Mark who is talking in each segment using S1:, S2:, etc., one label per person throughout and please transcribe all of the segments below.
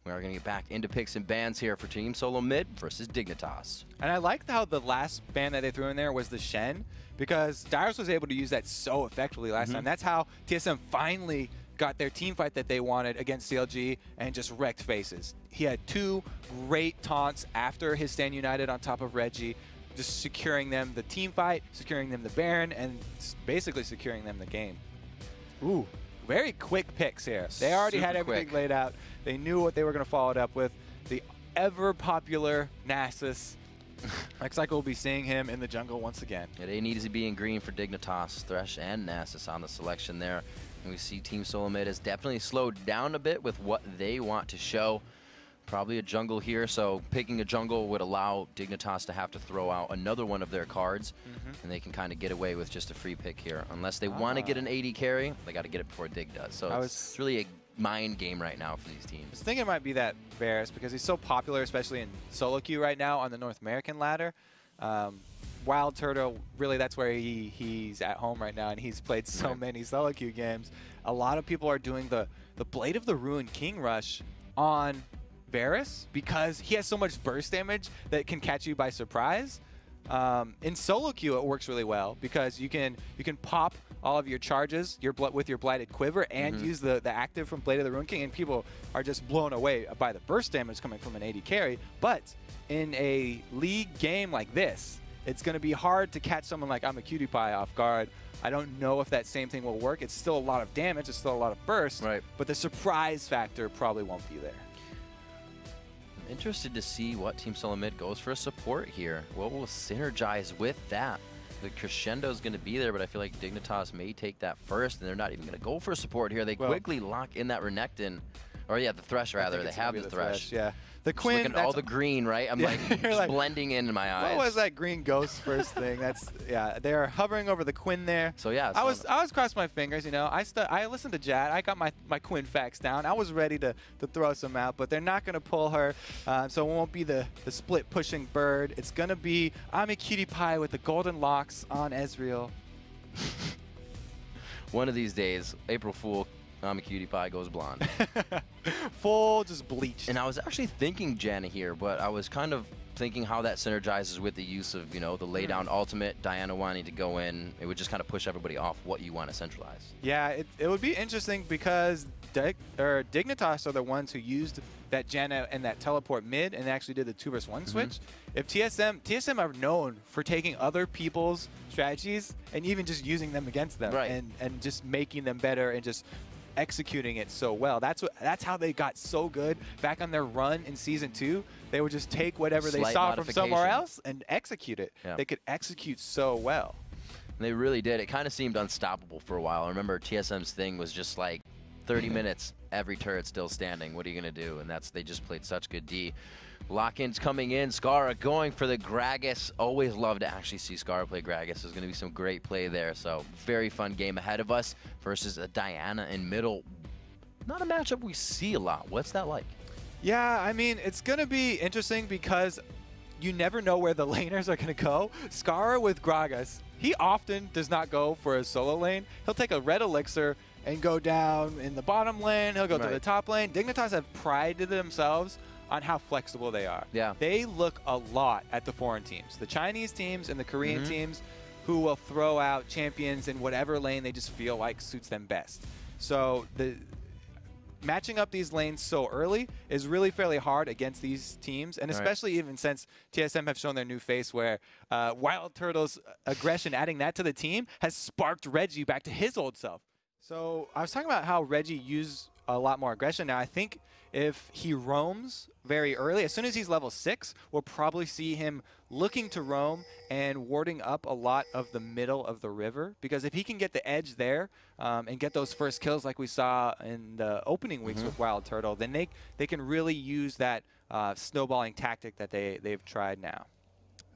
S1: We are going to get back into picks and bans here for TeamSoloMid versus Dignitas.
S2: And I liked how the last ban that they threw in there was the Shen, because Dyrus was able to use that so effectively last time. That's how TSM finally got their team fight that they wanted against CLG and just wrecked faces. He had 2 great taunts after his stand united on top of Reggie, just securing them the team fight, securing them the Baron, and basically securing them the game. Ooh, very quick picks here. They already had everything laid out. They knew what they were going to follow it up with. The ever-popular Nasus. Looks like we'll be seeing him in the jungle once again.
S1: Yeah, they need to be in green for Dignitas, Thresh, and Nasus on the selection there. And we see TeamSoloMid has definitely slowed down a bit with what they want to show. Probably a jungle here, so picking a jungle would allow Dignitas to have to throw out another one of their cards, and they can kind of get away with just a free pick here. Unless they want to get an AD carry, they got to get it before Dig does. So it's really a mind game right now for these teams.
S2: I was thinking it might be that Varus, because he's so popular, especially in solo queue right now on the North American ladder. Wild Turtle, really that's where he's at home right now, and he's played so many solo queue games. A lot of people are doing the Blade of the Ruin King Rush on Varus because he has so much burst damage that it can catch you by surprise. In solo queue, it works really well because you can pop all of your charges with your Blighted Quiver and use the active from Blade of the Ruin King, and people are just blown away by the burst damage coming from an AD carry. But in a league game like this, it's going to be hard to catch someone like I'm a Cutie Pie off guard. I don't know if that same thing will work. It's still a lot of damage, it's still a lot of burst, but the surprise factor probably won't be there.
S1: Interested to see what TeamSoloMid goes for a support here. What will synergize with that? The crescendo is going to be there, but I feel like Dignitas may take that first, and they're not even going to go for support here. They quickly lock in that Renekton. Or yeah, the Thresh rather. They have the Thresh.
S2: Yeah. The Quinn.
S1: Looking at all the green, right? I'm like, just blending in my eyes.
S2: What was that green ghost first thing? That's they're hovering over the Quinn there.
S1: So yeah,
S2: I was crossing my fingers, you know. I listened to Jad. I got my Quinn facts down. I was ready to throw some out, but they're not gonna pull her. So it won't be the split pushing bird. It's gonna be I'm a Cutie Pie with the golden locks on Ezreal.
S1: One of these days, April Fool, I'm a Cutie Pie goes blonde.
S2: Full just bleached.
S1: And I was actually thinking Janna here, but I was kind of thinking how that synergizes with the use of, you know, the laydown ultimate, Diana wanting to go in. It would just kind of push everybody off what you want to centralize.
S2: Yeah, it would be interesting because Dignitas are the ones who used that Janna and that teleport mid and actually did the 2 vs 1 switch. If TSM are known for taking other people's strategies and even just using them against them and just making them better and just executing it so well. That's how they got so good back on their run in Season 2. They would just take whatever they saw from somewhere else and execute it. They could execute so well.
S1: They really did. It kind of seemed unstoppable for a while. I remember TSM's thing was just like 30 minutes, every turret still standing. What are you going to do? And they just played such good D. Lock-in's coming in. Skara going for the Gragas. Always love to actually see Skara play Gragas. There's going to be some great play there. So very fun game ahead of us versus a Diana in middle. Not a matchup we see a lot. What's that like?
S2: Yeah, I mean, it's going to be interesting because you never know where the laners are going to go. Skara with Gragas, he often does not go for a solo lane. He'll take a red elixir and go down in the bottom lane. He'll go to the top lane. Dignitas have prided themselves on how flexible they are.
S1: Yeah.
S2: They look a lot at the foreign teams, the Chinese teams and the Korean teams, who will throw out champions in whatever lane they just feel like suits them best. So matching up these lanes so early is really fairly hard against these teams, and especially even since TSM have shown their new face where Wild Turtle's aggression, adding that to the team, has sparked Reggie back to his old self. So I was talking about how Reggie used a lot more aggression. Now I think if he roams very early, as soon as he's level 6, we'll probably see him looking to roam and warding up a lot of the middle of the river. Because if he can get the edge there and get those first kills like we saw in the opening weeks with Wild Turtle, then they can really use that snowballing tactic that they've tried now.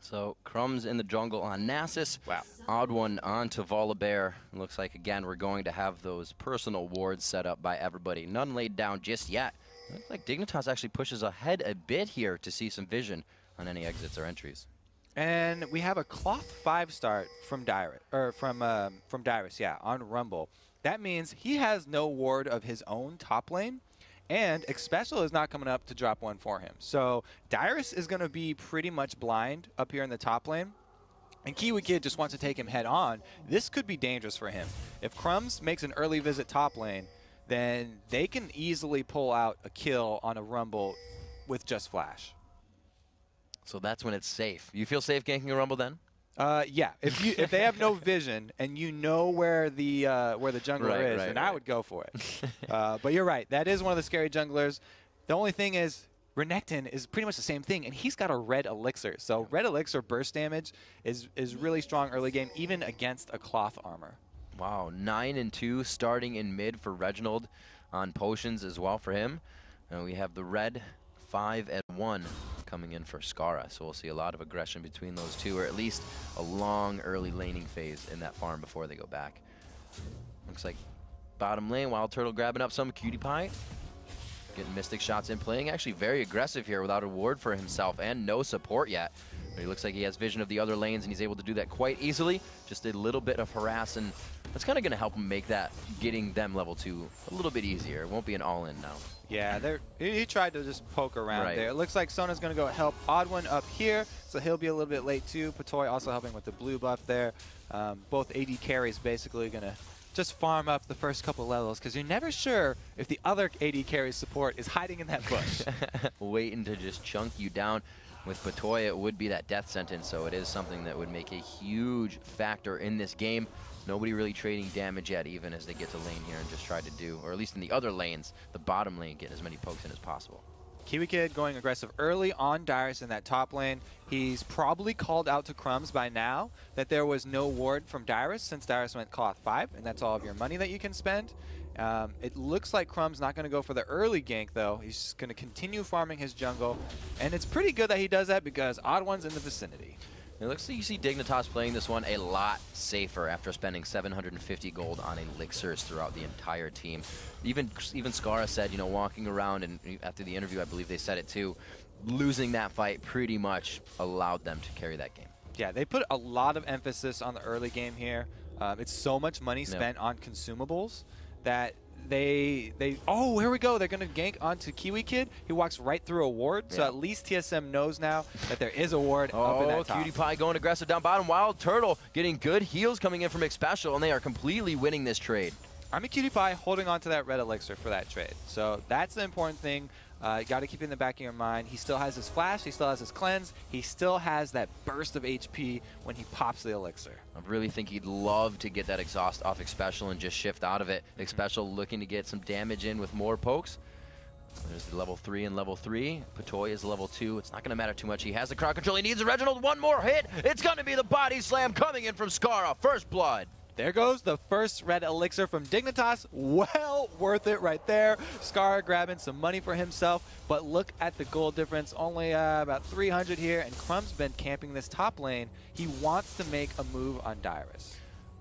S1: So Crumbs in the jungle on Nasus. Wow. Odd one on to Volibear. Looks like, again, we're going to have those personal wards set up by everybody. None laid down just yet. Looks like Dignitas actually pushes ahead a bit here to see some vision on any exits or entries.
S2: And we have a cloth 5 start from Dyrus, on Rumble. That means he has no ward of his own top lane, And Xpecial is not coming up to drop one for him. So Dyrus is going to be pretty much blind up here in the top lane. And Kiwi Kid just wants to take him head on. This could be dangerous for him. If Crumbs makes an early visit top lane, then they can easily pull out a kill on a Rumble with just Flash.
S1: So that's when it's safe. You feel safe ganking a Rumble then?
S2: Yeah. If they have no vision and you know where the jungler is, then I would go for it. But you're right. That is one of the scary junglers. The only thing is, Renekton is pretty much the same thing, and he's got a red elixir. So red elixir burst damage is really strong early game, even against a cloth armor.
S1: Wow, 9-2 starting in mid for Reginald on potions as well for him. And we have the red 5-1 coming in for Skara. So we'll see a lot of aggression between those two, or at least a long early laning phase in that farm before they go back. Looks like bottom lane, Wild Turtle grabbing up some Cutie Pie. Getting Mystic shots in, playing actually very aggressive here without a ward for himself and no support yet. But he looks like he has vision of the other lanes and he's able to do that quite easily. Just a little bit of harass, and that's kind of going to help him make that getting them level 2 a little bit easier. It won't be an all-in now.
S2: Yeah, he tried to just poke around there. It looks like Sona's going to go help Odd One up here, so he'll be a little bit late too. Patoy also helping with the blue buff there. Both AD carries basically going to just farm up the first couple levels, because you're never sure if the other AD carry support is hiding in that bush.
S1: Waiting to just chunk you down. With Patoy, it would be that death sentence, so it is something that would make a huge factor in this game. Nobody really trading damage yet, even as they get to lane here and just try to do, or at least in the other lanes, the bottom lane, get as many pokes in as possible.
S2: Kiwi Kid going aggressive early on Dyrus in that top lane. He's probably called out to Crumbs by now that there was no ward from Dyrus since Dyrus went cloth 5, and that's all of your money that you can spend. It looks like Crumbs not going to go for the early gank, though. He's just going to continue farming his jungle, and it's pretty good that he does that because Odd One's in the vicinity.
S1: It looks like you see Dignitas playing this one a lot safer after spending 750 gold on elixirs throughout the entire team. Even Skara said, you know, walking around, and after the interview, I believe they said it too, losing that fight pretty much allowed them to carry that game. Yeah,
S2: they put a lot of emphasis on the early game here. It's so much money spent on consumables that oh, here we go. They're going to gank onto Kiwi Kid. He walks right through a ward, so at least TSM knows now that there is a ward up in that top.
S1: Cutie Pie going aggressive down bottom. Wild Turtle getting good heals coming in from Xpecial, and they are completely winning this trade.
S2: I mean, Cutie Pie holding on to that red elixir for that trade. So that's the important thing. You got to keep it in the back of your mind. He still has his flash. He still has his cleanse. He still has that burst of HP when he pops the elixir.
S1: I really think he'd love to get that exhaust off Xpecial and just shift out of it. Xpecial looking to get some damage in with more pokes. There's the level 3 and level 3. Patoy is level 2. It's not going to matter too much. He has the crowd control. He needs a Reginald. One more hit. It's going to be the body slam coming in from Skara. First blood.
S2: There goes the first red elixir from Dignitas. Well worth it right there. Skara grabbing some money for himself, but look at the gold difference. Only about 300 here, and Crumb's been camping this top lane. He wants to make a move on Dyrus.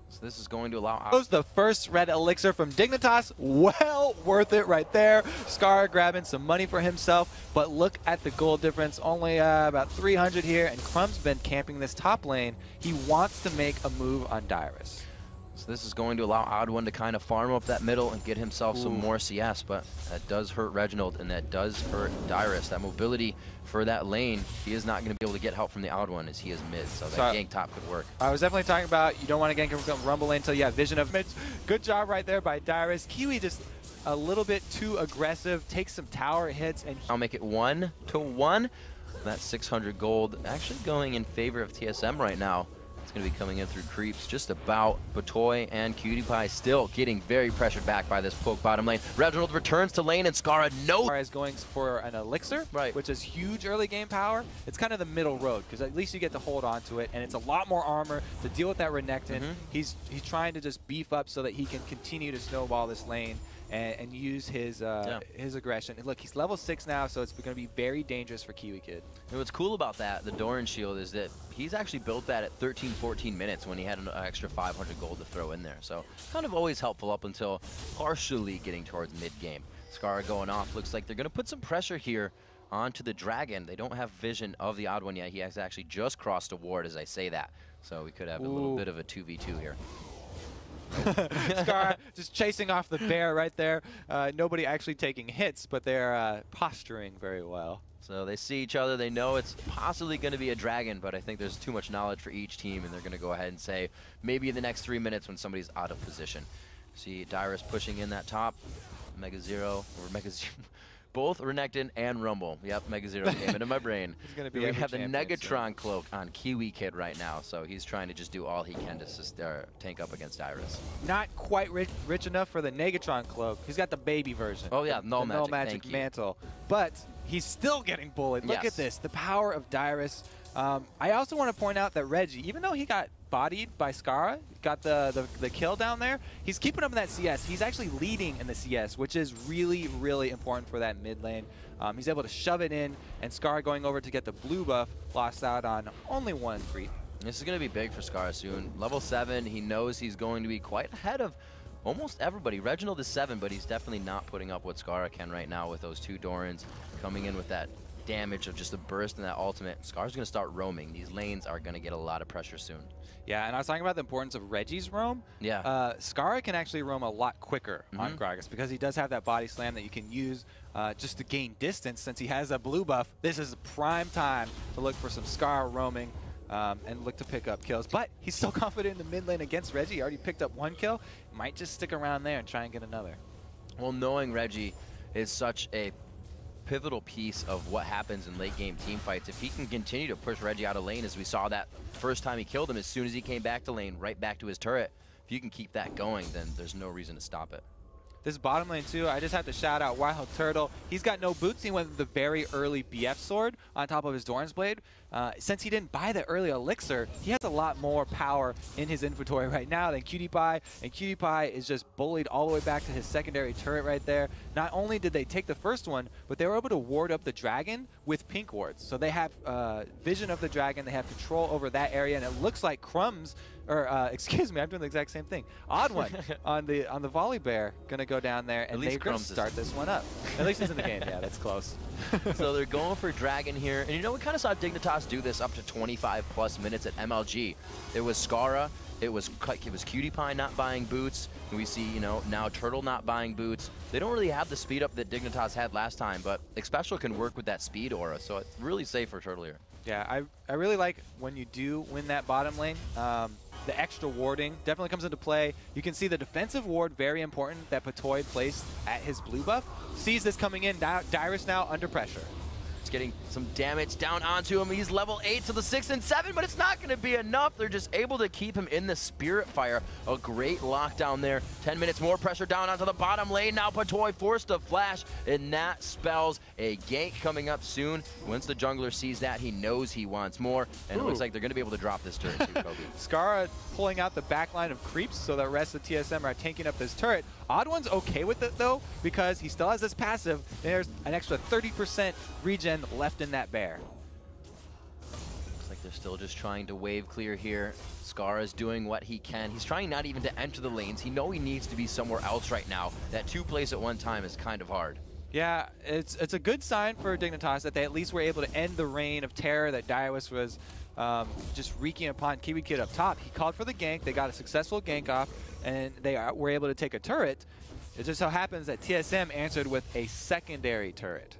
S1: So this is going to allow...
S2: There goes the first red elixir from Dignitas. Well worth it right there. Skara grabbing some money for himself, but look at the gold difference. Only about 300 here, and Crumb's been camping this top lane. He wants to make a move on Dyrus.
S1: So this is going to allow Odd One to kind of farm up that middle and get himself some more CS, but that does hurt Reginald, and that does hurt Dyrus. That mobility for that lane, he is not going to be able to get help from the Odd One as he is mid, so that gank top could work.
S2: I was definitely talking about you don't want to gank from Rumble lane until you have vision of mid. Good job right there by Dyrus. Kiwi just a little bit too aggressive, takes some tower hits, and
S1: I'll make it 1-1. That 600 gold actually going in favor of TSM right now. It's going to be coming in through creeps just about. Patoy and Cutie Pie still getting very pressured back by this poke bottom lane. Reginald returns to lane, and Skara
S2: is going for an elixir, which is huge early game power. It's kind of the middle road, because at least you get to hold on to it, and it's a lot more armor to deal with that Renekton. He's trying to just beef up so that he can continue to snowball this lane and use his aggression. And look, he's level 6 now, so it's going to be very dangerous for Kiwi Kid.
S1: And what's cool about that, the Doran shield, is that he's actually built that at 13-14 minutes when he had an extra 500 gold to throw in there. So kind of always helpful up until partially getting towards mid-game. Skara going off. Looks like they're going to put some pressure here onto the Dragon. They don't have vision of the Odd One yet. He has actually just crossed a ward as I say that. So we could have a little bit of a 2v2 here.
S2: Scar just chasing off the bear right there. Nobody actually taking hits, but they're posturing very well.
S1: So they see each other. They know it's possibly going to be a dragon, but I think there's too much knowledge for each team, and they're going to go ahead and say maybe in the next 3 minutes when somebody's out of position. See Dyrus pushing in that top. Mega Zero, or Mega Zero. Both Renekton and Rumble. Yep, Mega Zero came into my brain.
S2: He's gonna be
S1: we have the Negatron cloak on Kiwi Kid right now, so he's trying to just do all he can to tank up against Dyrus.
S2: Not quite rich enough for the Negatron cloak. He's got the baby version.
S1: Oh yeah, Null Magic.
S2: Null Magic Mantle. But he's still getting bullied. Look at this, the power of Dyrus. I also want to point out that Reggie, even though he got bodied by Skara, got the kill down there, he's keeping up in that CS. He's actually leading in the CS, which is really, really important for that mid lane. He's able to shove it in, and Skara going over to get the blue buff, lost out on only 1 creep.
S1: This is going to be big for Skara soon. Level 7, he knows he's going to be quite ahead of almost everybody. Reginald is 7, but he's definitely not putting up what Skara can right now with those 2 Dorans coming in with that damage of just a burst and that ultimate. Scar's going to start roaming. These lanes are going to get a lot of pressure soon.
S2: Yeah, and I was talking about the importance of Reggie's roam.
S1: Yeah.
S2: Skara can actually roam a lot quicker on Gragas because he does have that body slam that you can use just to gain distance. Since he has a blue buff, this is prime time to look for some Skara roaming and look to pick up kills. But he's so confident in the mid lane against Reggie. He already picked up 1 kill. Might just stick around there and try and get another.
S1: Well, knowing Reggie is such a pivotal piece of what happens in late game team fights. If he can continue to push Reggie out of lane, as we saw that first time he killed him, as soon as he came back to lane, right back to his turret, if you can keep that going, then there's no reason to stop it.
S2: This bottom lane too, I just have to shout out Wild Turtle. He's got no boots. He went with the very early BF sword on top of his Doran's Blade. Since he didn't buy the early elixir, he has a lot more power in his inventory right now than Cutie Pie, and Cutie Pie is just bullied all the way back to his secondary turret right there. Not only did they take the first one, but they were able to ward up the dragon with pink wards. So they have vision of the dragon, they have control over that area, and it looks like Crumbs, or excuse me, I'm doing the exact same thing. Odd one on the volley bear gonna go down there, and they're gonna start this one up. At least he's in the game. Yeah, that's close.
S1: So they're going for dragon here, and you know, we kind of saw Dignitas do this up to 25+ minutes at MLG. It was Skara, it was Cutie Pie not buying boots, and we see, you know, now Turtle not buying boots. They don't really have the speed up that Dignitas had last time, but Xpecial can work with that speed aura, so it's really safe for Turtle here.
S2: Yeah, I really like when you do win that bottom lane. The extra warding definitely comes into play. You can see the defensive ward, very important, that Patoy placed at his blue buff. Sees this coming in, Dyrus now under pressure.
S1: It's getting some damage down onto him. He's level 8 to the 6 and 7, but it's not going to be enough. They're just able to keep him in the Spirit Fire. A great lockdown there. 10 minutes more pressure down onto the bottom lane. Now Patoy forced to flash, and that spells a gank coming up soon. Once the jungler sees that, he knows he wants more, and it looks like they're going to be able to drop this turret too, Kobe.
S2: Skara pulling out the back line of creeps so the rest of TSM are tanking up this turret. Odd One's okay with it though, because he still has this passive. There's an extra 30% regen left in that bear.
S1: Looks like they're still just trying to wave clear here. Skara's doing what he can. He's trying not even to enter the lanes. He knows he needs to be somewhere else right now. That 2 plays at one time is kind of hard.
S2: Yeah, it's a good sign for Dignitas that they at least were able to end the reign of terror that Dyrus was just wreaking upon Kiwi Kid up top. He called for the gank. They got a successful gank off, and they were able to take a turret. It just so happens that TSM answered with a secondary turret.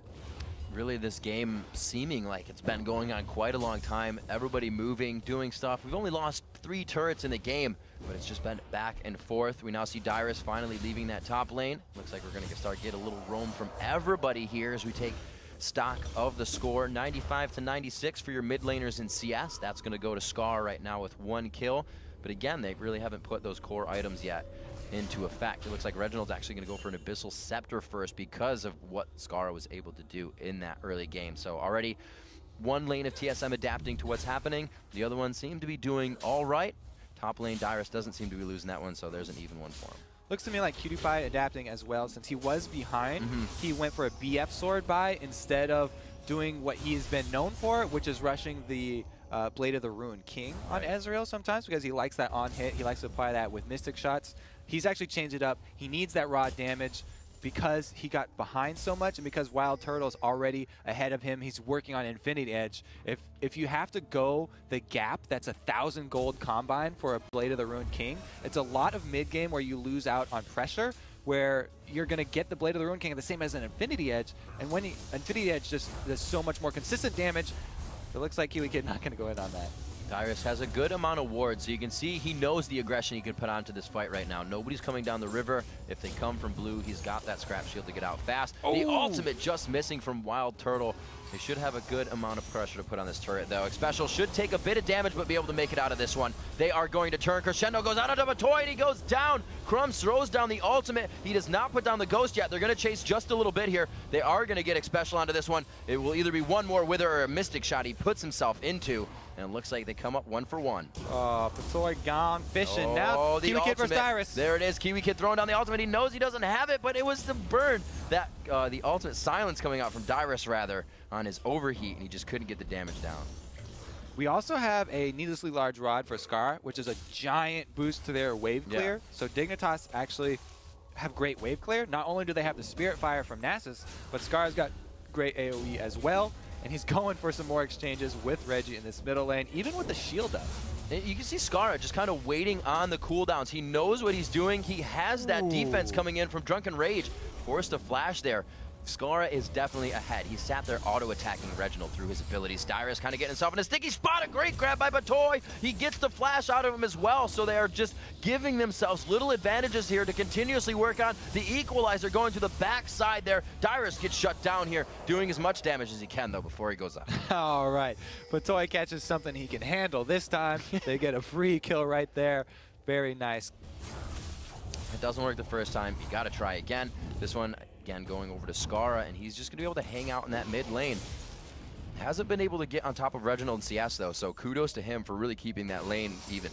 S1: Really, this game seeming like it's been going on quite a long time. Everybody moving, doing stuff. We've only lost 3 turrets in the game, but it's just been back and forth. We now see Dyrus finally leaving that top lane. Looks like we're going to start get a little roam from everybody here as we take stock of the score. 95 to 96 for your mid laners in CS. That's going to go to Scar right now with 1 kill. But again, they really haven't put those core items yet into effect. It looks like Reginald's actually going to go for an Abyssal Scepter first because of what Skara was able to do in that early game. So already 1 lane of TSM adapting to what's happening. The other one seemed to be doing all right. Top lane Dyrus doesn't seem to be losing that one, so there's an even one for him.
S2: Looks to me like Cutie Pie adapting as well. Since he was behind, he went for a BF sword buy instead of doing what he's been known for, which is rushing the Blade of the Ruined King on Ezreal sometimes, because he likes that on hit. He likes to apply that with Mystic shots. He's actually changed it up. He needs that raw damage. because he got behind so much and because Wild Turtle's already ahead of him, he's working on Infinity Edge. If you have to go the gap, that's 1,000 gold combine for a Blade of the Ruined King. It's a lot of mid-game where you lose out on pressure, where you're going to get the Blade of the Ruined King the same as an Infinity Edge, and when Infinity Edge just does so much more consistent damage, it looks like Kiwi Kid not going to go in on that.
S1: Dyrus has a good amount of wards, so you can see he knows the aggression he can put onto this fight right now. Nobody's coming down the river. If they come from blue, he's got that scrap shield to get out fast. Oh. The ultimate just missing from Wild Turtle. They should have a good amount of pressure to put on this turret, though. Xpecial should take a bit of damage, but be able to make it out of this one. They are going to turn. Crescendo goes out onto Batoy, and he goes down. Crumbs throws down the ultimate. He does not put down the Ghost yet. They're going to chase just a little bit here. They are going to get Xpecial onto this one. It will either be one more Wither or a Mystic shot he puts himself into. And it looks like they come up 1 for 1.
S2: Oh, Batoy gone fishing.
S1: Oh,
S2: now
S1: the
S2: Kiwi Kid versus Dyrus.
S1: There it is. Kiwi Kid throwing down the ultimate. He knows he doesn't have it, but it was the burn. That the ultimate silence coming out from Dyrus, rather, on his overheat, and he just couldn't get the damage down.
S2: We also have a needlessly large rod for Scar, which is a giant boost to their wave clear. Yeah. So Dignitas actually have great wave clear. Not only do they have the Spirit Fire from Nasus, but Scar's got great AoE as well. And he's going for some more exchanges with Reggie in this middle lane, even with the shield up.
S1: You can see Scara just kind of waiting on the cooldowns. He knows what he's doing. He has that defense coming in from Drunken Rage. Forced a flash there. Scara is definitely ahead. He sat there auto-attacking Reginald through his abilities. Dyrus kind of getting himself in a sticky spot. A great grab by Batoy. He gets the flash out of him as well, so they are just giving themselves little advantages here to continuously work on. The equalizer going to the backside there. Dyrus gets shut down here, doing as much damage as he can, though, before he goes up.
S2: All right. Batoy catches something he can handle this time. They get a free kill right there. Very nice.
S1: It doesn't work the first time. You got to try again. This one, again, going over to Scara, and he's just going to be able to hang out in that mid lane. Hasn't been able to get on top of Reginald and CS, though, so kudos to him for really keeping that lane even.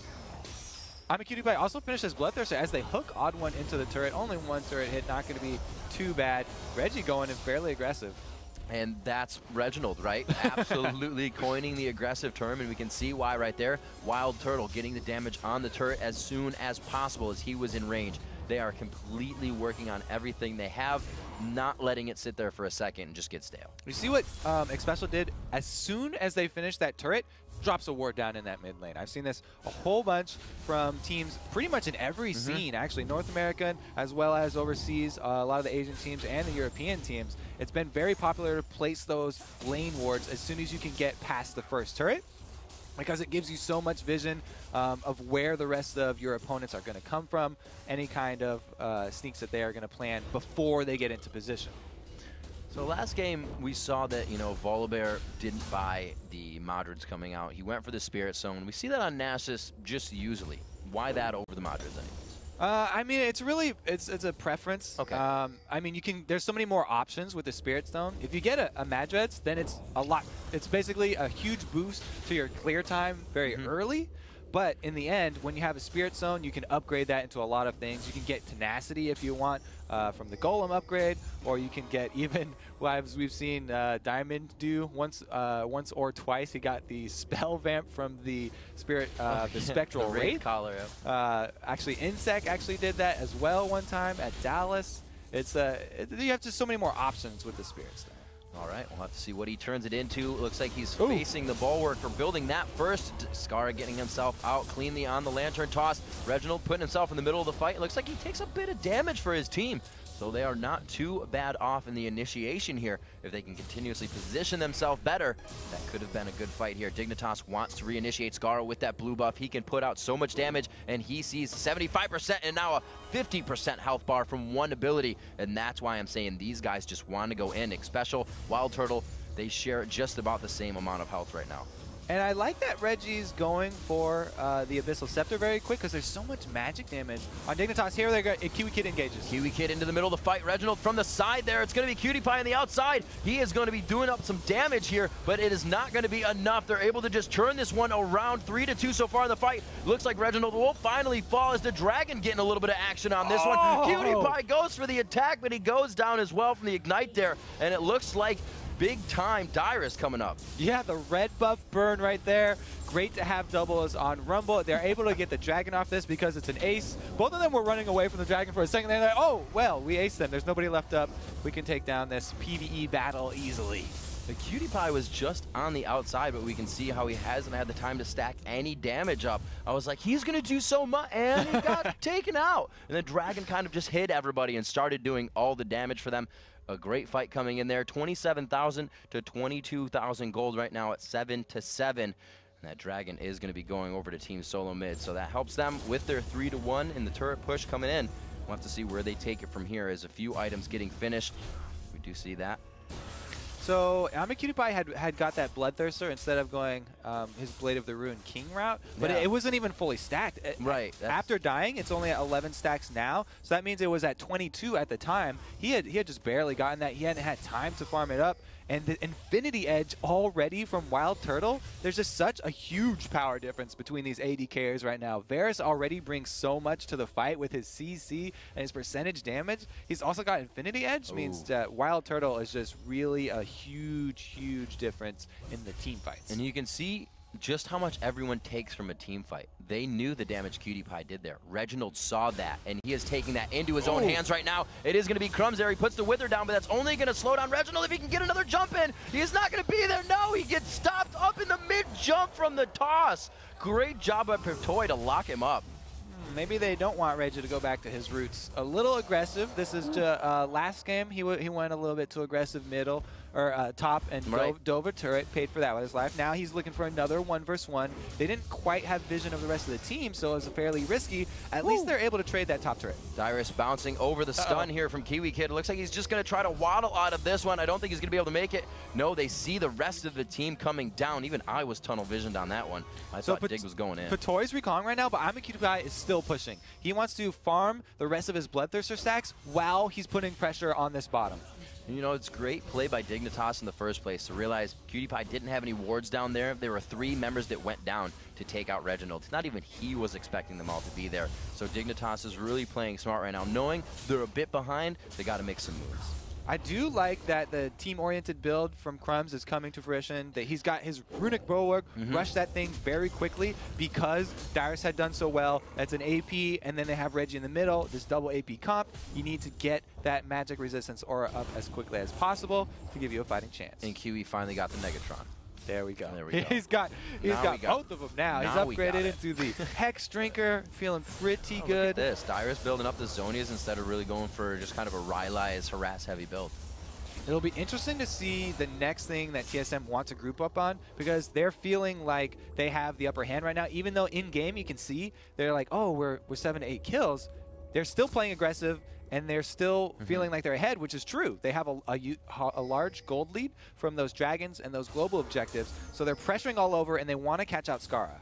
S2: Cutie also finished his Bloodthirster as they hook Odd One into the turret. Only one turret hit, not going to be too bad. Reggie going in fairly aggressive.
S1: And that's Reginald, right? Absolutely coining the aggressive term, and we can see why right there. Wild Turtle getting the damage on the turret as soon as possible as he was in range. They are completely working on everything they have, not letting it sit there for a second and just get stale.
S2: You see what Xpecial did? As soon as they finished that turret, drops a ward down in that mid lane. I've seen this a whole bunch from teams pretty much in every scene, actually, North American as well as overseas, a lot of the Asian teams and the European teams. It's been very popular to place those lane wards as soon as you can get past the first turret, because it gives you so much vision of where the rest of your opponents are going to come from, any kind of sneaks that they are going to plan before they get into position.
S1: So last game, we saw that, you know, Volibear didn't buy the Modrids coming out. He went for the Spirit Zone. We see that on Nasus just usually. Why that over the Modrids anyways?
S2: I mean, it's really, it's a preference.
S1: Okay.
S2: I mean, there's so many more options with the Spirit Stone. If you get a Madreds, then it's a lot. It's basically a huge boost to your clear time very early. But in the end, when you have a Spirit Zone, you can upgrade that into a lot of things. You can get Tenacity if you want from the Golem upgrade, or you can get even, well, as we've seen Diamond do once or twice. He got the Spell Vamp from the Spirit, the Spectral Wraith
S1: Collar.
S2: Actually, Insect actually did that as well one time at Dallas. You have just so many more options with the Spirit Stone.
S1: All right, we'll have to see what he turns it into. It looks like he's facing the bulwark for building that first. Scar getting himself out cleanly on the Lantern toss. Reginald putting himself in the middle of the fight. It looks like he takes a bit of damage for his team. So they are not too bad off in the initiation here. If they can continuously position themselves better, that could have been a good fight here. Dignitas wants to reinitiate Scar with that blue buff. He can put out so much damage, and he sees 75% and now a 50% health bar from one ability. And that's why I'm saying these guys just want to go in. Xpecial, Wild Turtle, they share just about the same amount of health right now.
S2: And I like that Reggie's going for the Abyssal Scepter very quick, because there's so much magic damage on Dignitas. Here they go. Kiwi Kid engages.
S1: Kiwi Kid into the middle of the fight. Reginald from the side there. It's going to be Cutie Pie on the outside. He is going to be doing up some damage here, but it is not going to be enough. They're able to just turn this one around. 3-2 so far in the fight. Looks like Reginald will finally fall as the Dragon getting a little bit of action on this one. Cutie Pie goes for the attack, but he goes down as well from the Ignite there, and it looks like big time Dyrus coming up.
S2: Yeah, the red buff burn right there. Great to have doubles on Rumble. They're able to get the dragon off this because it's an ace. Both of them were running away from the dragon for a second. They're like, oh, well, we aced them. There's nobody left up. We can take down this PvE battle easily.
S1: The Cutie Pie was just on the outside, but we can see how he hasn't had the time to stack any damage up. I was like, he's going to do so much, and he got taken out. And the dragon kind of just hit everybody and started doing all the damage for them. A great fight coming in there, 27,000 to 22,000 gold right now at 7-7. And that dragon is going to be going over to TeamSoloMid, so that helps them with their 3-1 in the turret push coming in. We'll have to see where they take it from here as a few items getting finished. We do see that.
S2: So AmaCutiePie had got that Bloodthirster instead of going his Blade of the Ruined King route, but it wasn't even fully stacked.
S1: Right.
S2: After dying, it's only at 11 stacks now, so that means it was at 22 at the time. He had just barely gotten that. He hadn't had time to farm it up. And the Infinity Edge already from Wild Turtle, there's just such a huge power difference between these AD carriers right now. Varus already brings so much to the fight with his CC and his percentage damage. He's also got Infinity Edge, means that Wild Turtle is just really a huge, huge difference in the team fights.
S1: And you can see just how much everyone takes from a team fight. They knew the damage Cutie Pie did there. Reginald saw that, and he is taking that into his own hands right now. It is going to be Crumbs there. He puts the Wither down, but that's only going to slow down Reginald if he can get another jump in. He is not going to be there. No, he gets stopped up in the mid-jump from the toss. Great job by Pertoy to lock him up.
S2: Maybe they don't want Reggie to go back to his roots. A little aggressive. This is last game. He went a little bit too aggressive middle or top and dove a turret. Paid for that with his life. Now he's looking for another 1v1. They didn't quite have vision of the rest of the team, so it was fairly risky. At least they're able to trade that top turret.
S1: Dyrus bouncing over the stun here from Kiwi Kid. It looks like he's just going to try to waddle out of this one. I don't think he's going to be able to make it. No, they see the rest of the team coming down. Even I was tunnel visioned on that one. I thought Dig was going in.
S2: Pertoy's recalling right now, but AmaCutiePie is still pushing. He wants to farm the rest of his Bloodthirster stacks while he's putting pressure on this bottom.
S1: You know, it's great play by Dignitas in the first place to realize Cutie Pie didn't have any wards down there. There were 3 members that went down to take out Reginald. Not even he was expecting them all to be there. So Dignitas is really playing smart right now. Knowing they're a bit behind, they got to make some moves.
S2: I do like that the team-oriented build from Crumbs is coming to fruition, that he's got his Runic Bulwark, rushed that thing very quickly because Dyrus had done so well. That's an AP, and then they have Reggie in the middle, this double AP comp. You need to get that magic resistance aura up as quickly as possible to give you a fighting chance.
S1: And QE finally got the Negatron.
S2: There we go.
S1: There we go.
S2: He's got both of them now. He's upgraded into the Hex Drinker, feeling pretty good.
S1: Look at this. Dyrus building up the Zonias instead of really going for just kind of a Rylai's harass-heavy build.
S2: It'll be interesting to see the next thing that TSM wants to group up on, because they're feeling like they have the upper hand right now. Even though in-game you can see they're like, oh, we're 7 to 8 kills. They're still playing aggressive, and they're still feeling like they're ahead, which is true. They have a large gold lead from those dragons and those global objectives, so they're pressuring all over, and they want to catch out Skara.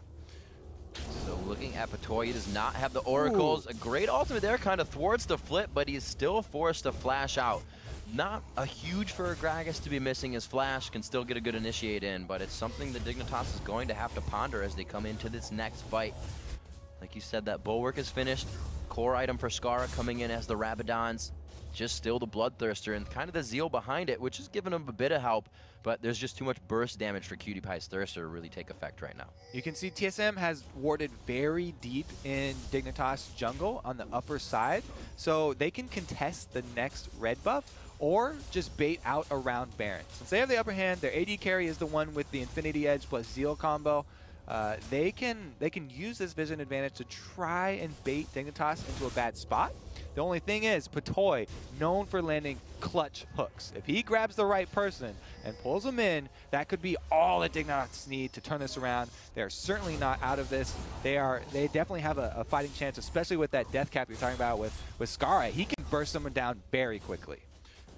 S1: So looking at Pertoy, he does not have the oracles. A great ultimate there, kind of thwarts the flip, but he's still forced to flash out. Not a huge for Gragas to be missing his flash, can still get a good initiate in, but it's something that Dignitas is going to have to ponder as they come into this next fight. Like you said, that Bulwark is finished. Core item for Skara coming in as the Rabadons. Just still the Bloodthirster and kind of the Zeal behind it, which is giving him a bit of help, but there's just too much burst damage for Cutie Pie's Thirster to really take effect right now.
S2: You can see TSM has warded very deep in Dignitas jungle on the upper side, so they can contest the next red buff or just bait out around Baron. Since they have the upper hand, their AD carry is the one with the Infinity Edge plus Zeal combo. They can use this vision advantage to try and bait Dignitas into a bad spot. The only thing is, Pertoy, known for landing clutch hooks. If he grabs the right person and pulls them in, that could be all that Dignitas need to turn this around. They're certainly not out of this. They definitely have a fighting chance, especially with that death cap you're talking about with Skara. He can burst someone down very quickly.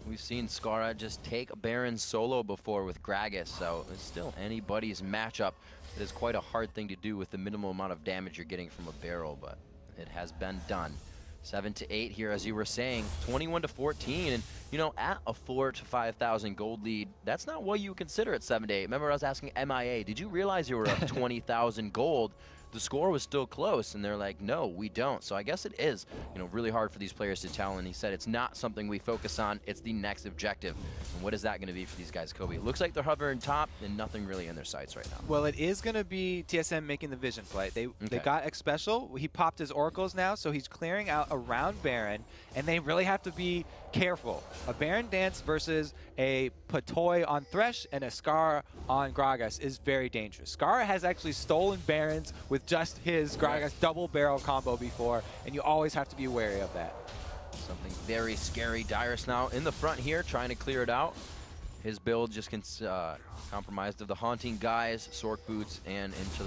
S1: We've seen Skara just take Baron solo before with Gragas, so it's still anybody's matchup. It is quite a hard thing to do with the minimal amount of damage you're getting from a barrel, but it has been done. 7 to 8 here, as you were saying, 21 to 14, and you know, at a 4,000 to 5,000 gold lead, that's not what you consider at 7 to 8. Remember, I was asking MIA, did you realize you were up 20,000 gold? the score was still close, and they're like, no, we don't. So I guess it is, you know, really hard for these players to tell, and he said it's not something we focus on, it's the next objective. And what is that going to be for these guys, Kobe? It looks like they're hovering top and nothing really in their sights right now.
S2: Well, it is going to be TSM making the vision play. They got X Special. He popped his Oracles now, so he's clearing out around Baron, and they really have to be careful. A Baron dance versus a Patoy on Thresh and a Scar on Gragas is very dangerous. Scar has actually stolen Barons with just his Gragas double barrel combo before, and you always have to be wary of that.
S1: Something very scary. Dyrus now in the front here, trying to clear it out. His build just compromised of the Haunting Guys, Sork Boots, and into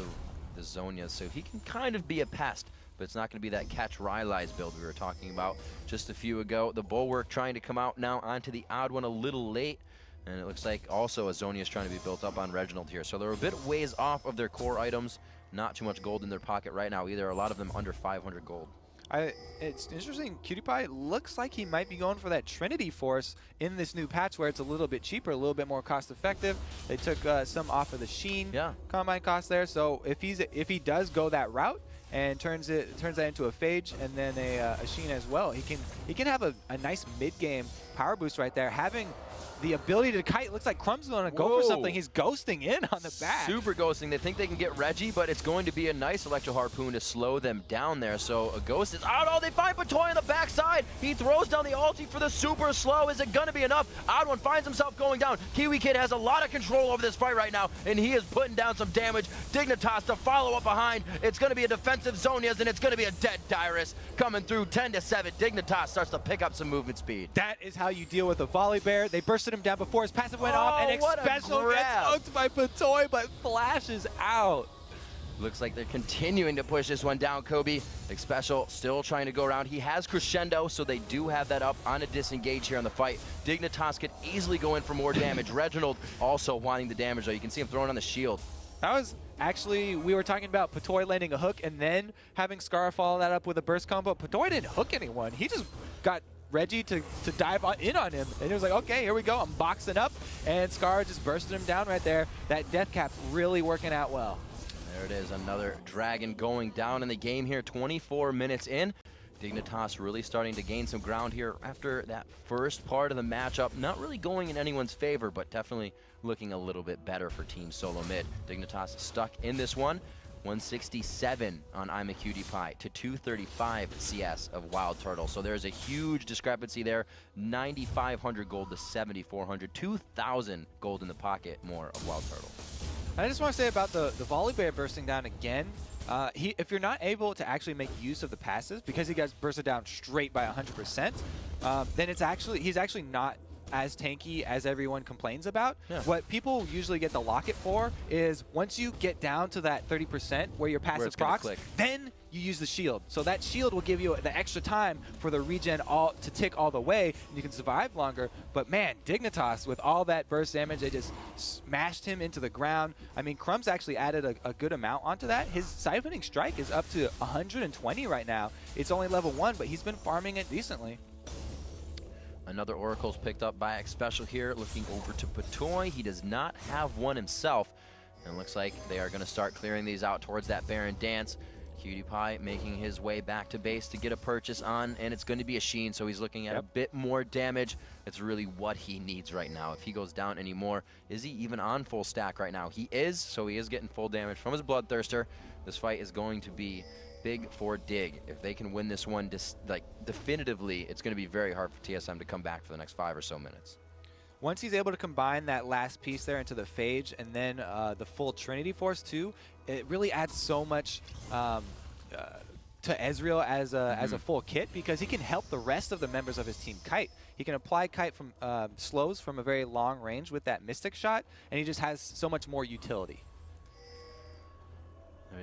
S1: the Zonias, so he can kind of be a pest, but it's not going to be that catch Rylai's build we were talking about just a few ago. The Bulwark trying to come out now onto the odd one a little late, and it looks like also a Zonia is trying to be built up on Reginald here. So they're a bit ways off of their core items, not too much gold in their pocket right now either. A lot of them under 500 gold.
S2: It's interesting, Cutie Pie looks like he might be going for that Trinity Force in this new patch where it's a little bit cheaper, a little bit more cost effective. They took some off of the Sheen combine cost there, so if he does go that route and turns that into a Phage and then a Sheen as well, he can have a nice mid-game power boost right there. Having the ability to kite, looks like Crumb's going to go for something. He's ghosting in on the back.
S1: Super ghosting. They think they can get Reggie, but it's going to be a nice Electro Harpoon to slow them down there. So a ghost is out. Oh, they find Patoy on the backside. He throws down the ulti for the super slow. Is it going to be enough? Odd One finds himself going down. Kiwi Kid has a lot of control over this fight right now, and he is putting down some damage. Dignitas to follow up behind. It's going to be a defensive Zonias, and it's going to be a dead Dyrus coming through 10-7. Dignitas starts to pick up some movement speed.
S2: That is how you deal with a volley bear. They bursted him down before his passive went off, and X Special gets hooked by Patoy, but flashes out.
S1: Looks like they're continuing to push this one down, Kobe. X Special still trying to go around. He has Crescendo, so they do have that up on a disengage here on the fight. Dignitas could easily go in for more damage. Reginald also wanting the damage, though. You can see him throwing on the shield.
S2: That was actually, we were talking about Patoy landing a hook and then having Scar follow that up with a burst combo. Patoy didn't hook anyone. He just got Reggie to dive in on him, and he was like, okay, here we go, I'm boxing up, and Scar just bursted him down right there. That death cap really working out well.
S1: There it is, another dragon going down in the game here, 24 minutes in. Dignitas really starting to gain some ground here after that first part of the matchup. Not really going in anyone's favor, but definitely looking a little bit better for TeamSoloMid. Dignitas stuck in this one. 167 on I'm a Cutie Pie to 235 CS of Wild Turtle. So there's a huge discrepancy there. 9,500 gold to 7,400. 2,000 gold in the pocket more of Wild Turtle.
S2: I just want to say about the volley bear bursting down again. If you're not able to actually make use of the passes because he gets bursted down straight by 100%, then he's actually not as tanky as everyone complains about. What people usually get the locket for is once you get down to that 30% where your passive procs, then you use the shield. So that shield will give you the extra time for the regen to tick all the way, and you can survive longer. But man, Dignitas, with all that burst damage, they just smashed him into the ground. I mean, Crumb's actually added a good amount onto that. His siphoning strike is up to 120 right now. It's only level 1, but he's been farming it decently.
S1: Another Oracle's picked up by X Special here, looking over to Patoy. He does not have one himself, and it looks like they are going to start clearing these out towards that Baron dance. Cutie Pie making his way back to base to get a purchase on, and it's going to be a Sheen, so he's looking at a bit more damage. It's really what he needs right now. If he goes down anymore, is he even on full stack right now? He is, so he is getting full damage from his Bloodthirster. This fight is going to be big for Dig. If they can win this one definitively, it's going to be very hard for TSM to come back for the next 5 or so minutes.
S2: Once he's able to combine that last piece there into the Phage and then the full Trinity Force too, it really adds so much to Ezreal as a full kit, because he can help the rest of the members of his team kite. He can apply kite from slows from a very long range with that Mystic Shot, and he just has so much more utility.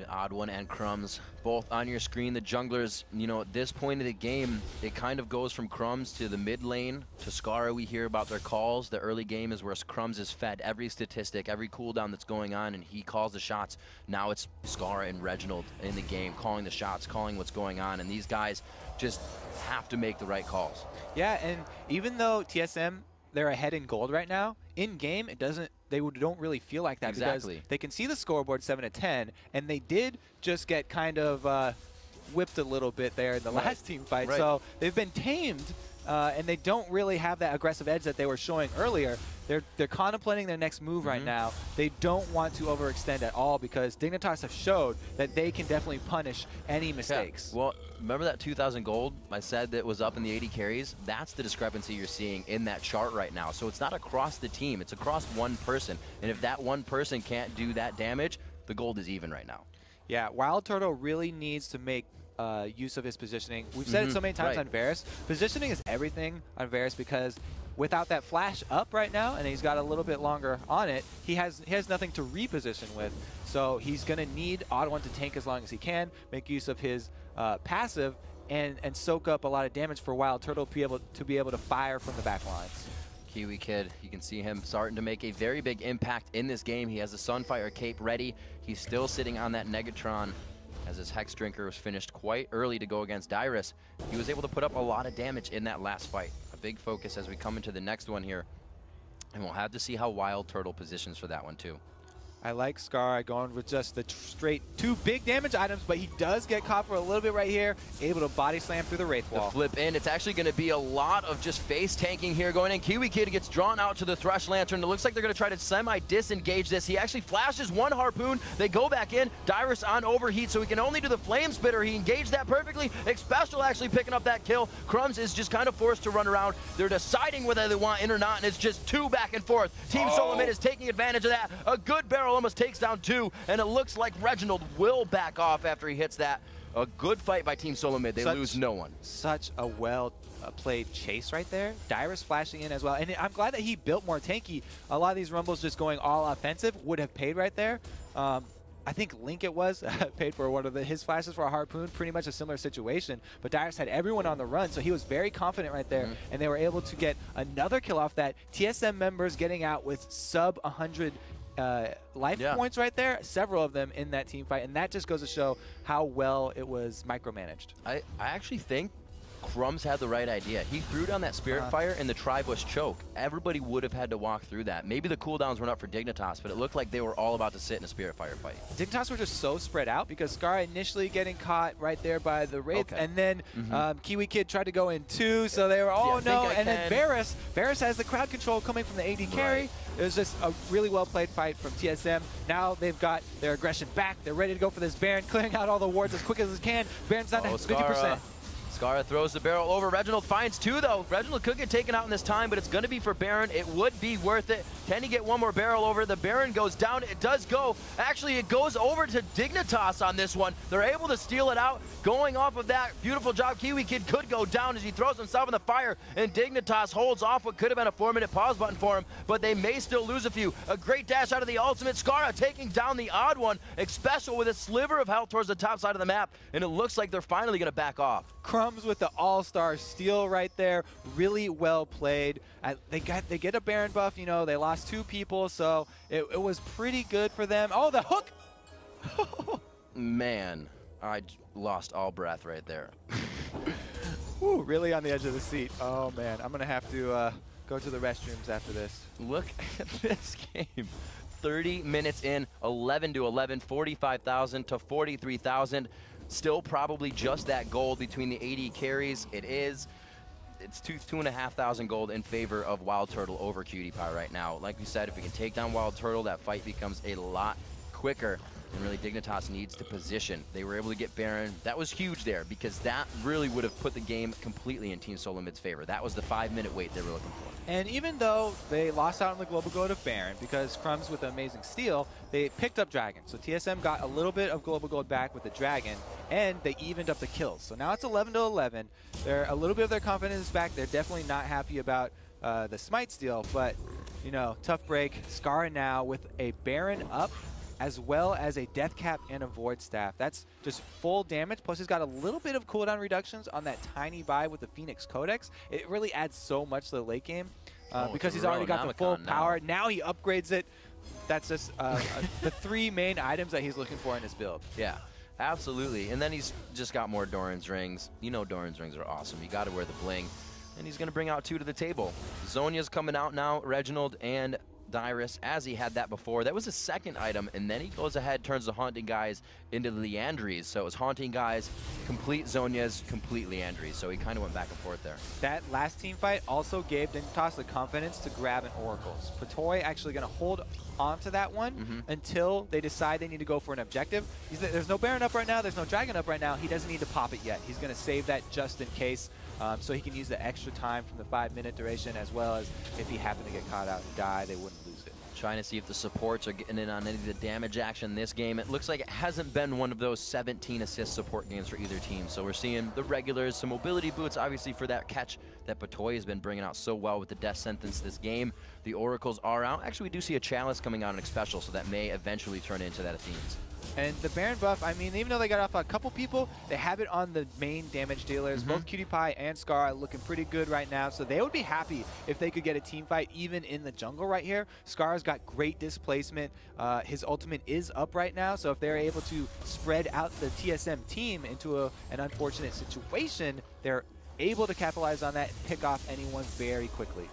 S1: Odd One and Crumbs both on your screen. The junglers, you know, at this point of the game, it kind of goes from Crumbs to the mid lane to Scara. We hear about their calls. The early game is where Crumbs is fed every statistic, every cooldown that's going on, and he calls the shots. Now it's Scara and Reginald in the game calling the shots, calling what's going on, and these guys just have to make the right calls.
S2: Yeah, and even though TSM, they're ahead in gold right now, in game it doesn't. They don't really feel like that because they can see the scoreboard 7-10, and they did just get kind of whipped a little bit there in the last team fight. So they've been tamed, and they don't really have that aggressive edge that they were showing earlier. They're contemplating their next move right now. They don't want to overextend at all because Dignitas have showed that they can definitely punish any mistakes.
S1: Yeah. Well, remember that 2,000 gold I said that was up in the 80 carries? That's the discrepancy you're seeing in that chart right now. So it's not across the team, it's across one person. And if that one person can't do that damage, the gold is even right now.
S2: Yeah, Wild Turtle really needs to make use of his positioning. We've said it so many times on Varus. Positioning is everything on Varus because without that flash up right now, and he's got a little bit longer on it, he has nothing to reposition with. So he's going to need Odd1 to tank as long as he can, make use of his passive, and soak up a lot of damage for Wild Turtle to be able to fire from the back lines.
S1: Kiwi Kid, you can see him starting to make a very big impact in this game. He has the Sunfire cape ready. He's still sitting on that Negatron as his Hex Drinker was finished quite early to go against Dyrus. He was able to put up a lot of damage in that last fight. A big focus as we come into the next one here. And we'll have to see how Wild Turtle positions for that one too.
S2: I like Scar going with just the straight 2 big damage items, but he does get caught for a little bit right here, able to body slam through the Wraith Wall.
S1: The flip in, it's actually going to be a lot of just face tanking here going in. Kiwi Kid gets drawn out to the Thresh Lantern. It looks like they're going to try to semi-disengage this. He actually flashes 1 harpoon. They go back in. Dyrus on overheat, so he can only do the Flame Spitter. He engaged that perfectly. Xpecial actually picking up that kill. Crumbs is just kind of forced to run around. They're deciding whether they want in or not, and it's just 2 back and forth. TeamSoloMid is taking advantage of that. A good barrel almost takes down 2, and it looks like Reginald will back off after he hits that. A good fight by TeamSoloMid. They lose no one. Such
S2: a well-played chase right there. Dyrus flashing in as well. And I'm glad that he built more tanky. A lot of these Rumbles just going all offensive would have paid right there. I think Link paid for one of his flashes for a harpoon, pretty much a similar situation. But Dyrus had everyone on the run, so he was very confident right there. And they were able to get another kill off that. TSM members getting out with sub 100 life points right there, several of them in that team fight, and that just goes to show how well it was micromanaged.
S1: I actually think Crumbs had the right idea. He threw down that Spirit Fire and the Tribush choke. Everybody would have had to walk through that. Maybe the cooldowns weren't up for Dignitas, but it looked like they were all about to sit in a Spirit Fire fight.
S2: Dignitas were just so spread out because Scar initially getting caught right there by the Wraith, and then Kiwi Kid tried to go in too, so they were, and then Varus has the crowd control coming from the AD carry. It was just a really well-played fight from TSM. Now they've got their aggression back. They're ready to go for this Baron, clearing out all the wards as quick as they can. Baron's down to 50%.
S1: Skara throws the barrel over. Reginald finds 2, though. Reginald could get taken out in this time, but it's going to be for Baron. It would be worth it. Can he get one more barrel over? The Baron goes down. It does go. Actually, it goes over to Dignitas on this one. They're able to steal it out. Going off of that beautiful job, Kiwi Kid could go down as he throws himself in the fire, and Dignitas holds off what could have been a 4-minute pause button for him, but they may still lose a few. A great dash out of the ultimate. Skara taking down the Odd1. Xpecial with a sliver of health towards the top side of the map, and it looks like they're finally going to back off.
S2: Crumbs with the all-star steal right there. Really well played. They get a Baron buff, you know, they lost 2 people, so it was pretty good for them. Oh, the hook!
S1: Man, I lost all breath right there.
S2: Woo, really on the edge of the seat. Oh man, I'm gonna have to go to the restrooms after this.
S1: Look at this game. 30 minutes in, 11-11, 45,000 to 43,000. Still probably just that gold between the 80 carries. It's 2,500 gold in favor of Wild Turtle over Cutie Pie right now. Like we said, if we can take down Wild Turtle, that fight becomes a lot quicker. And really, Dignitas needs to position. They were able to get Baron. That was huge there because that really would have put the game completely in TeamSoloMid's favor. That was the 5-minute wait they were looking for.
S2: And even though they lost out on the global gold of Baron, because Crumbs with an amazing steal, they picked up Dragon. So TSM got a little bit of global gold back with the Dragon, and they evened up the kills. So now it's 11-11. They're a little bit of their confidence is back. They're definitely not happy about the Smite steal, but you know, tough break. Skara now with a Baron up, as well as a Death Cap and a Void Staff. That's just full damage, plus he's got a little bit of cooldown reductions on that tiny buy with the Phoenix Codex. It really adds so much to the late game because he's already got the full power. Now he upgrades it. That's just the 3 main items that he's looking for in his build.
S1: Yeah, absolutely. And then he's just got more Doran's rings. You know Doran's rings are awesome. You got to wear the bling. and he's going to bring out 2 to the table. Zhonya's coming out now, Reginald and Dyrus, as he had that before. That was his second item, and then he goes ahead, turns the Haunting Guys into the Leandries. So it was Haunting Guys, complete Zhonya's, complete Leandries. So he kind of went back and forth there.
S2: That last team fight also gave Dignitas the confidence to grab an Oracles. Patoy actually going to hold onto that one until they decide they need to go for an objective. There's no Baron up right now, there's no Dragon up right now. He doesn't need to pop it yet. He's going to save that just in case, so he can use the extra time from the 5-minute duration, as well as if he happened to get caught out and die, they wouldn't lose it.
S1: Trying to see if the supports are getting in on any of the damage action this game. It looks like it hasn't been one of those 17 assist support games for either team. So we're seeing the regulars, some mobility boots, obviously for that catch that Patoy has been bringing out so well with the death sentence this game. The Oracles are out. Actually, we do see a Chalice coming out in a special, so that may eventually turn into that Athene's.
S2: And the Baron buff, I mean, even though they got off a couple people, they have it on the main damage dealers. Both Cutie Pie and Scar are looking pretty good right now, so they would be happy if they could get a team fight even in the jungle right here. Scar's got great displacement. His ultimate is up right now, so if they're able to spread out the TSM team into an unfortunate situation, they're able to capitalize on that and pick off anyone very quickly.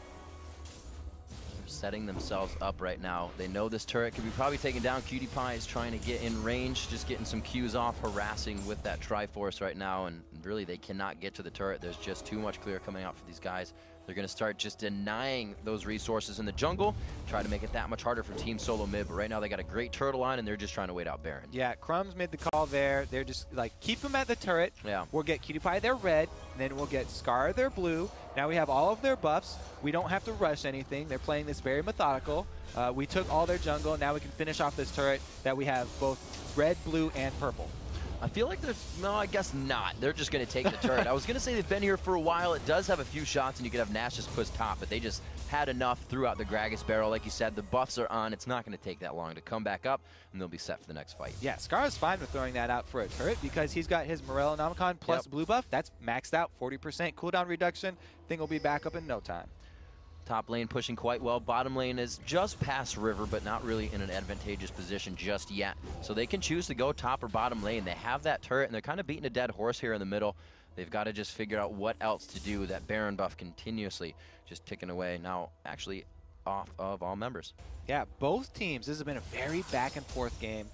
S1: Setting themselves up right now. They know this turret could be probably taken down. Cutie Pie is trying to get in range, just getting some Qs off, harassing with that Triforce right now, and really they cannot get to the turret. There's just too much clear coming out for these guys. They're going to start just denying those resources in the jungle, try to make it that much harder for TeamSoloMid, but right now they got a great turtle line and they're just trying to wait out Baron.
S2: Yeah, Crumbs made the call there. They're just like, keep them at the turret.
S1: Yeah.
S2: We'll get Cutie Pie their red, and then we'll get Scar their blue. Now we have all of their buffs. We don't have to rush anything. They're playing this very methodical. We took all their jungle. Now we can finish off this turret that we have both red, blue, and purple.
S1: I feel like there's, no, I guess not. They're just going to take the turret. I was going to say they've been here for a while. It does have a few shots, and you could have Nash just push top, but they just had enough throughout the Gragas barrel. Like you said, the buffs are on. It's not going to take that long to come back up, and they'll be set for the next fight.
S2: Yeah, Scar is fine with throwing that out for a turret because he's got his Morellonomicon plus blue buff. That's maxed out, 40% cooldown reduction. Thing will be back up in no time.
S1: Top lane pushing quite well. Bottom lane is just past river, but not really in an advantageous position just yet. So they can choose to go top or bottom lane. They have that turret, and they're kind of beating a dead horse here in the middle. They've got to just figure out what else to do. That Baron buff continuously just ticking away. Now, actually off of all members.
S2: Yeah, both teams, this has been a very back and forth game.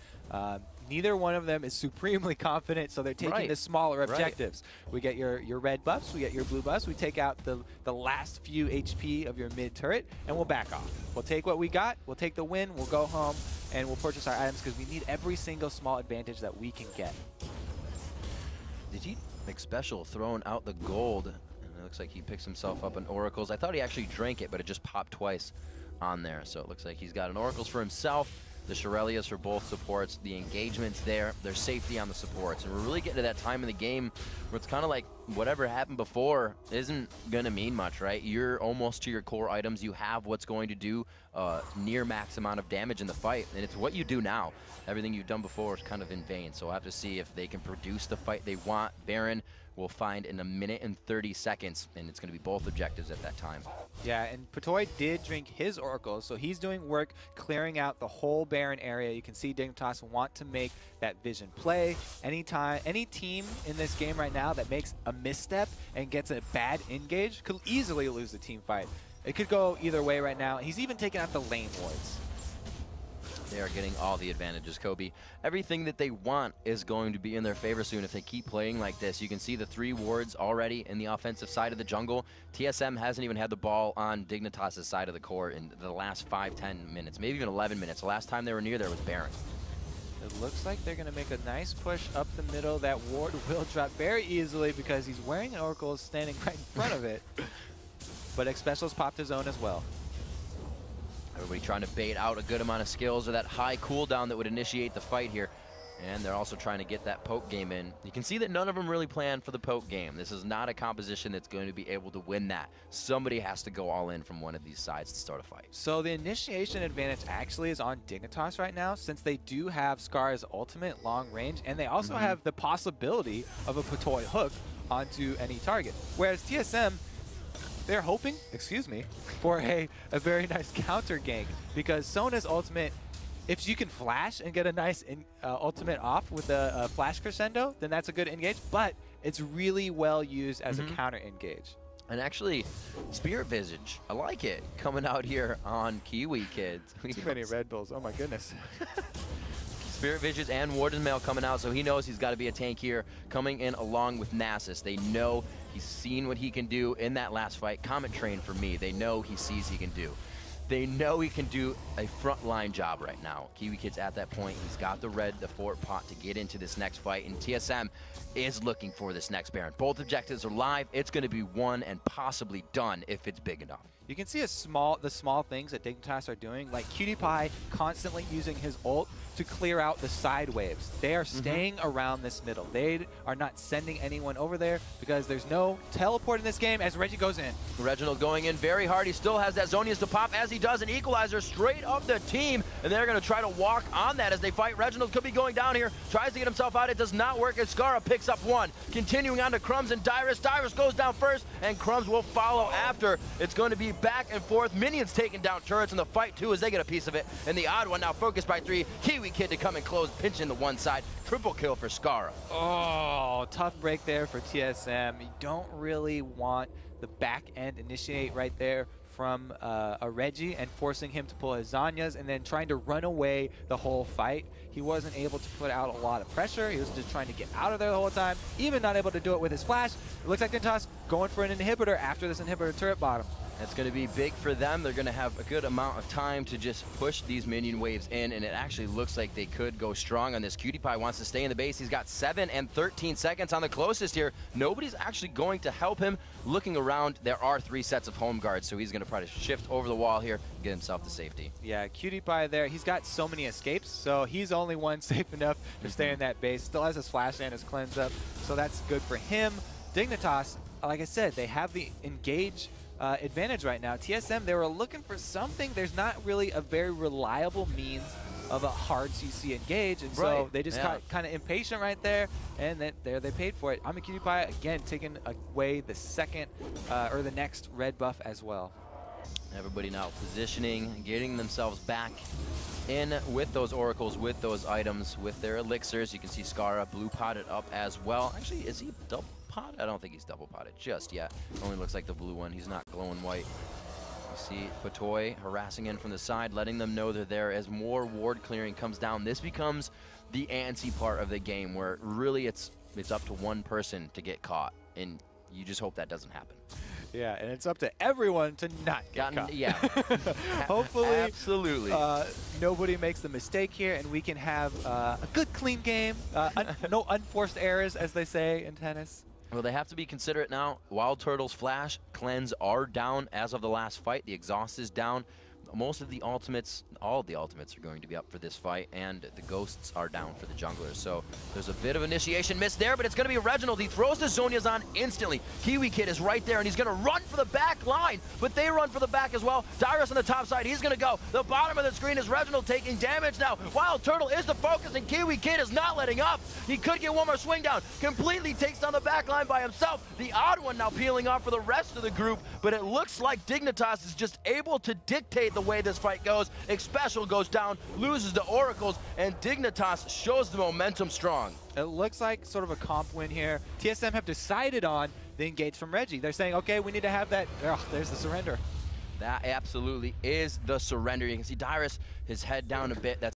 S2: Neither one of them is supremely confident, so they're taking the smaller objectives. We get your red buffs, we get your blue buffs, we take out the last few HP of your mid turret, and we'll back off. We'll take what we got, we'll take the win, we'll go home, and we'll purchase our items because we need every single small advantage that we can get.
S1: Did he make special throwing out the gold? And it looks like he picks himself up an Oracles. I thought he actually drank it, but it just popped twice on there. So it looks like he's got an Oracles for himself. The Shirelias for both supports, the engagement's there, there's safety on the supports. And we're really getting to that time in the game where it's kind of like whatever happened before isn't going to mean much, right? You're almost to your core items. You have what's going to do near max amount of damage in the fight, and it's what you do now. Everything you've done before is kind of in vain, so we'll have to see if they can produce the fight they want. Baron will find in 1 minute and 30 seconds, and it's going to be both objectives at that time.
S2: Yeah, and Patoy did drink his Oracles, so he's doing work clearing out the whole Baron area. You can see Dignitas want to make that vision play. Any team in this game right now that makes a misstep and gets a bad engage could easily lose the team fight. It could go either way right now. He's even taking out the lane wards.
S1: They are getting all the advantages, Kobe. Everything that they want is going to be in their favor soon if they keep playing like this. You can see the 3 wards already in the offensive side of the jungle. TSM hasn't even had the ball on Dignitas' side of the court in the last 5-10 minutes, maybe even 11 minutes. The last time they were near there was Baron.
S2: It looks like they're going to make a nice push up the middle. That ward will drop very easily because he's wearing an Oracle standing right in front of it. But X-Specials popped his own as well.
S1: Everybody trying to bait out a good amount of skills or that high cooldown that would initiate the fight here. And they're also trying to get that poke game in. You can see that none of them really planned for the poke game. This is not a composition that's going to be able to win that. Somebody has to go all in from one of these sides to start a fight.
S2: So the initiation advantage actually is on Dignitas right now, since they do have Scar's ultimate long range, and they also have the possibility of a Patoy hook onto any target. Whereas TSM, they're hoping, for a very nice counter gank, because Sona's ultimate, if you can flash and get a nice ultimate off with a flash crescendo, then that's a good engage, but it's really well used as a counter engage.
S1: And actually, Spirit Visage, I like it, coming out here on Kiwi Kids.
S2: Too many Red Bulls, oh my goodness.
S1: Spirit Visage and Warden's Mail coming out, so he knows he's got to be a tank here, coming in along with Nasus. They know he's seen what he can do in that last fight. Comet Train for me, they know he sees he can do. They know he can do a frontline job right now. Kiwi Kid's at that point. He's got the red, the fort pot to get into this next fight, and TSM is looking for this next Baron. Both objectives are live. It's going to be won and possibly done if it's big enough.
S2: You can see the small things that Dignitas are doing, like Cutie Pie constantly using his ult to clear out the side waves. They are staying around this middle. They are not sending anyone over there because there's no teleport in this game as Reggie goes in.
S1: Reginald going in very hard. He still has that Zonius to pop as he does an equalizer straight up the team, and they're going to try to walk on that as they fight. Reginald could be going down here, tries to get himself out. It does not work as Skara picks up one. Continuing on to Crumbs and Dyrus. Dyrus goes down first, and Crumbs will follow after. It's going to be back and forth. Minions taking down turrets in the fight too as they get a piece of it. And the odd one now focused by 3. Kiwi Kid to come and close, pinching the one side. Triple kill for Skara.
S2: Oh, tough break there for TSM. You don't really want the back end initiate right there from a Reggie and forcing him to pull his Zanyas and then trying to run away the whole fight. He wasn't able to put out a lot of pressure. He was just trying to get out of there the whole time, even not able to do it with his flash. It looks like Dignitas going for an inhibitor after this inhibitor turret bottom.
S1: That's going to be big for them. They're going to have a good amount of time to just push these minion waves in, and it actually looks like they could go strong on this. Cutie Pie wants to stay in the base. He's got 7 and 13 seconds on the closest here. Nobody's actually going to help him. Looking around, there are 3 sets of home guards, so he's going to try to shift over the wall here and get himself to safety.
S2: Yeah, Cutie Pie there. He's got so many escapes, so he's only one safe enough to stay in that base. Still has his flash and his cleanse up, so that's good for him. Dignitas, like I said, they have the engage advantage right now. TSM, they were looking for something. There's not really a very reliable means of a hard CC engage, and so they just got kind of impatient right there, and then there they paid for it. I'm a Cutie Pie, again, taking away the second or the next red buff as well.
S1: Everybody now positioning, getting themselves back in with those oracles, with those items, with their elixirs. You can see Skara blue potted up as well. Actually, is he double pot? I don't think he's double potted just yet. Only looks like the blue one. He's not glowing white. You see Patoy harassing in from the side, letting them know they're there as more ward clearing comes down. This becomes the antsy part of the game where really it's up to one person to get caught, and you just hope that doesn't happen.
S2: Yeah, and it's up to everyone to not get caught.
S1: Yeah.
S2: Hopefully,
S1: absolutely.
S2: Nobody makes the mistake here, and we can have a good, clean game. No unforced errors, as they say in tennis.
S1: Well, they have to be considerate now. Wild Turtle's flash, cleanse are down as of the last fight. The exhaust is down. Most of the ultimates, all of the ultimates are going to be up for this fight, and the ghosts are down for the junglers. So there's a bit of initiation miss there, but it's going to be Reginald. He throws the Zonias on instantly. Kiwi Kid is right there, and he's going to run for the back line, but they run for the back as well. Dyrus on the top side, he's going to go. The bottom of the screen is Reginald taking damage now. Wild Turtle is the focus, and Kiwi Kid is not letting up. He could get one more swing down. Completely takes down the back line by himself. The odd one now peeling off for the rest of the group, but it looks like Dignitas is just able to dictate the way this fight goes. Special goes down, loses the oracles, and Dignitas shows the momentum strong.
S2: It looks like sort of a comp win here. TSM have decided on the engage from Reggie. They're saying, okay, we need to have that. Oh, there's the surrender.
S1: That absolutely is the surrender. You can see Dyrus, his head down a bit. That's